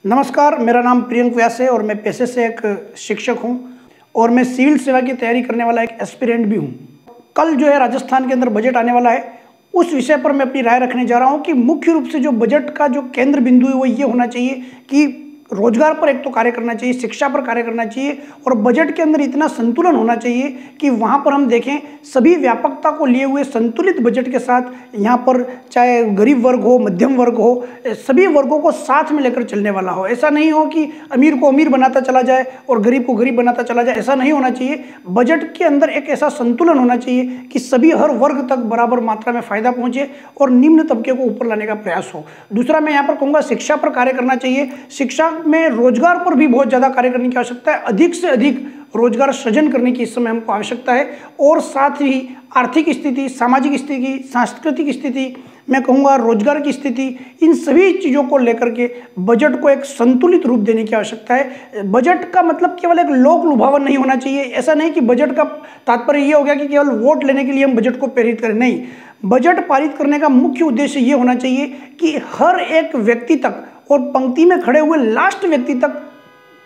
नमस्कार, मेरा नाम प्रियंक व्यास है और मैं पेशे से एक शिक्षक हूं और मैं सिविल सेवा की तैयारी करने वाला एक एस्पिरेंट भी हूं। कल जो है राजस्थान के अंदर बजट आने वाला है, उस विषय पर मैं अपनी राय रखने जा रहा हूं कि मुख्य रूप से जो बजट का जो केंद्र बिंदु है वो ये होना चाहिए कि रोजगार पर एक तो कार्य करना चाहिए, शिक्षा पर कार्य करना चाहिए और बजट के अंदर इतना संतुलन होना चाहिए कि वहाँ पर हम देखें सभी व्यापकता को लिए हुए संतुलित बजट के साथ यहाँ पर चाहे गरीब वर्ग हो, मध्यम वर्ग हो, सभी वर्गों को साथ में लेकर चलने वाला हो। ऐसा नहीं हो कि अमीर को अमीर बनाता चला जाए और गरीब को गरीब बनाता चला जाए, ऐसा नहीं होना चाहिए। बजट के अंदर एक ऐसा संतुलन होना चाहिए कि सभी हर वर्ग तक बराबर मात्रा में फायदा पहुँचे और निम्न तबके को ऊपर लाने का प्रयास हो। दूसरा मैं यहाँ पर कहूँगा शिक्षा पर कार्य करना चाहिए। शिक्षा में रोजगार पर भी बहुत ज़्यादा कार्य करने की आवश्यकता है। अधिक से अधिक रोजगार सृजन करने की इस समय हमको आवश्यकता है और साथ ही आर्थिक स्थिति, सामाजिक स्थिति, सांस्कृतिक स्थिति, मैं कहूँगा रोजगार की स्थिति, इन सभी चीज़ों को लेकर के बजट को एक संतुलित रूप देने की आवश्यकता है। बजट का मतलब केवल एक लोक लुभावन नहीं होना चाहिए। ऐसा नहीं कि बजट का तात्पर्य ये हो गया कि केवल वोट लेने के लिए हम बजट को प्रेरित करें, नहीं। बजट पारित करने का मुख्य उद्देश्य ये होना चाहिए कि हर एक व्यक्ति तक और पंक्ति में खड़े हुए लास्ट व्यक्ति तक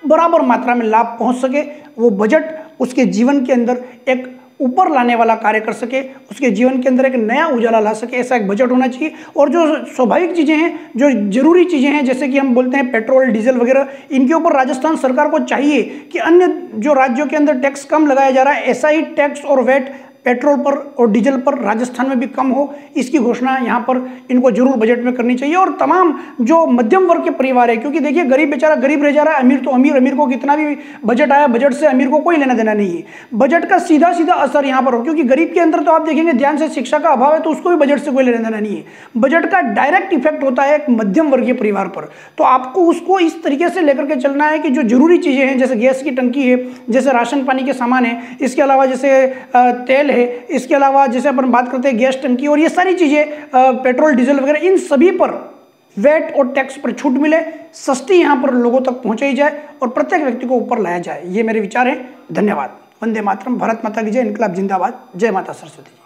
बराबर मात्रा में लाभ पहुंच सके। वो बजट उसके जीवन के अंदर एक ऊपर लाने वाला कार्य कर सके, उसके जीवन के अंदर एक नया उजाला ला सके, ऐसा एक बजट होना चाहिए। और जो स्वाभाविक चीज़ें हैं, जो जरूरी चीज़ें हैं, जैसे कि हम बोलते हैं पेट्रोल, डीजल वगैरह, इनके ऊपर राजस्थान सरकार को चाहिए कि अन्य जो राज्यों के अंदर टैक्स कम लगाया जा रहा है, ऐसा ही टैक्स और वैट पेट्रोल पर और डीजल पर राजस्थान में भी कम हो, इसकी घोषणा यहाँ पर इनको जरूर बजट में करनी चाहिए। और तमाम जो मध्यम वर्ग के परिवार है, क्योंकि देखिए गरीब बेचारा गरीब रह जा रहा है, अमीर तो अमीर, अमीर को कितना भी बजट आया, बजट से अमीर को कोई लेना देना नहीं है। बजट का सीधा सीधा असर यहाँ पर हो, क्योंकि गरीब के अंदर तो आप देखेंगे ध्यान से शिक्षा का अभाव है, तो उसको भी बजट से कोई लेना देना नहीं है। बजट का डायरेक्ट इफेक्ट होता है एक मध्यम वर्गीय परिवार पर। तो आपको उसको इस तरीके से लेकर के चलना है कि जो जरूरी चीज़ें हैं, जैसे गैस की टंकी है, जैसे राशन पानी के सामान है, इसके अलावा जैसे तेल है, इसके अलावा जैसे अपन बात करते हैं गैस टंकी और ये सारी चीज़ें, पेट्रोल डीजल वगैरह, इन सभी पर वैट और टैक्स पर छूट मिले, सस्ती यहाँ पर लोगों तक पहुँचाई जाए और प्रत्येक व्यक्ति को ऊपर लाया जाए। ये मेरे विचार हैं। धन्यवाद। वंदे मातरम। भारत माता की जय। इनकलाब जिंदाबाद। जय माता सरस्वती।